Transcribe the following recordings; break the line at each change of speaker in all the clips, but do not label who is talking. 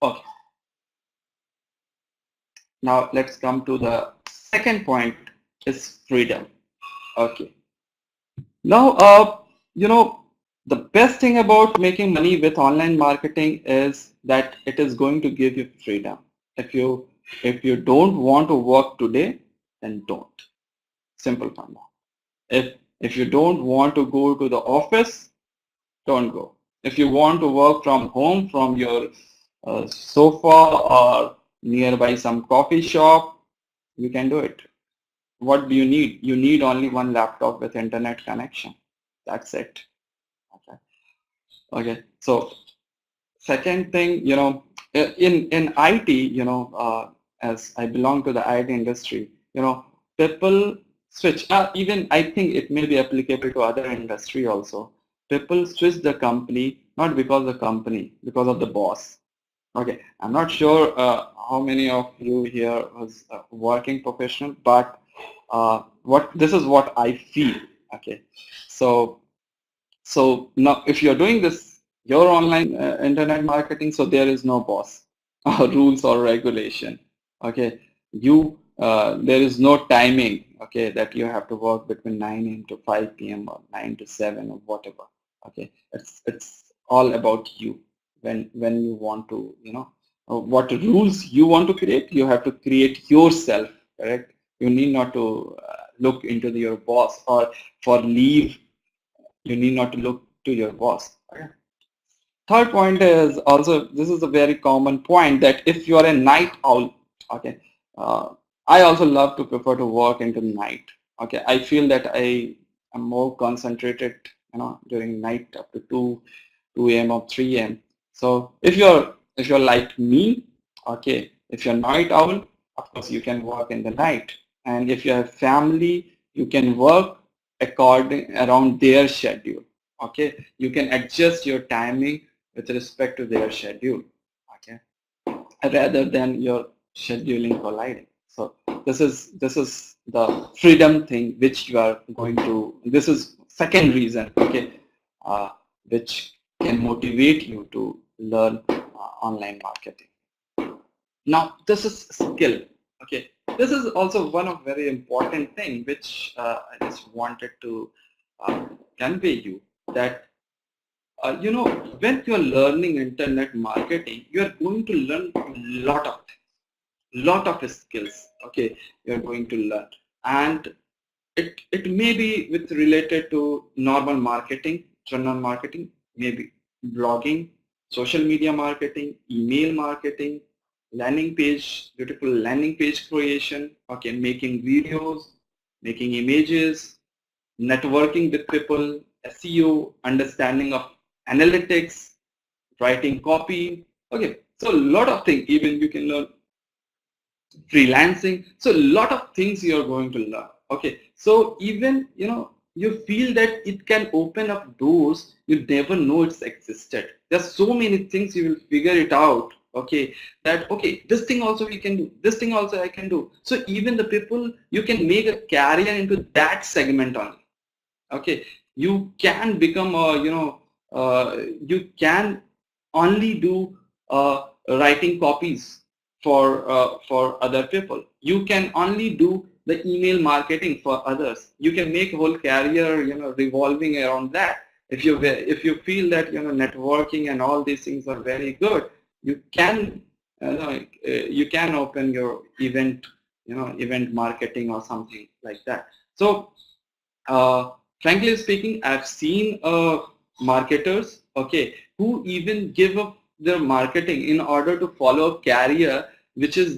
Okay, now let's come to the second point is freedom. Okay. Now, the best thing about making money with online marketing is that it is going to give you freedom. If you if you don't want to work today, then don't. Simple formula. If you don't want to go to the office, don't go. If you want to work from home, from your sofa or nearby some coffee shop, you can do it. What do you need? You need only one laptop with internet connection. That's it. Okay. Okay. So second thing, in IT, as I belong to the IT industry, people switch. Even I think it may be applicable to other industry also. People switch the company not because the company, because of the boss. Okay, I'm not sure how many of you here was working professional, but what this is what I feel. Okay, so now if you're doing this, your online internet marketing, so there is no boss or rules or regulation. Okay, there is no timing. Okay, that you have to work between 9 a.m. to 5 p.m. or 9 to 7 or whatever. Okay, it's all about you. When you want to, what rules you want to create, you have to create yourself. Correct. You need not to look into your boss or for leave you need not to look to your boss. Okay. Third point is also, this is a very common point that if you are a night owl, okay, uh, I also love to prefer to work into night. Okay, I feel that I am more concentrated, during night up to 2 a.m. or 3 a.m. So if you're like me, okay, if you're night owl, of course you can work in the night. And if you have family, you can work according around their schedule. Okay, you can adjust your timing with respect to their schedule. Okay, rather than your scheduling colliding. So this is the freedom thing which you are going to. This is second reason. Okay, which can motivate you to learn online marketing. Now this is skill. Okay, this is also one of very important thing which I just wanted to convey you that when you are learning internet marketing, you are going to learn a lot of skills. Okay, you are going to learn, and it may be with related to normal marketing, general marketing, maybe blogging, social media marketing, email marketing, landing page, beautiful landing page creation. Okay, making videos, making images, networking with people, SEO, understanding of analytics, writing copy. Okay, so a lot of things. Even you can learn freelancing. So a lot of things you are going to learn. Okay, so even you feel that it can open up doors you never know it's existed. There's so many things you will figure it out. Okay, that okay, this thing also we can do. This thing also I can do. So even the people you can make a career into that segment only. Okay, you can become a you can only do writing copies for other people. You can only do the email marketing for others. You can make a whole career revolving around that. If you feel that networking and all these things are very good, you can you can open your event marketing or something like that. So frankly speaking, I've seen marketers, okay, who even give up their marketing in order to follow a career, which is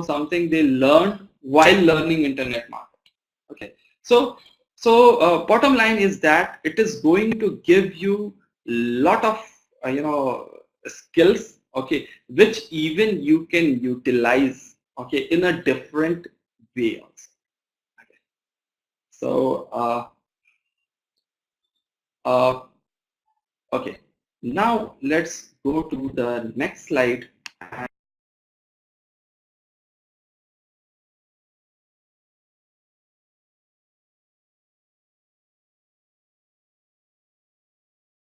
something they learned while learning internet marketing. Okay, bottom line is that it is going to give you lot of skills, okay, which even you can utilize, okay, in a different way also. Okay. So uh, okay, now let's go to the next slide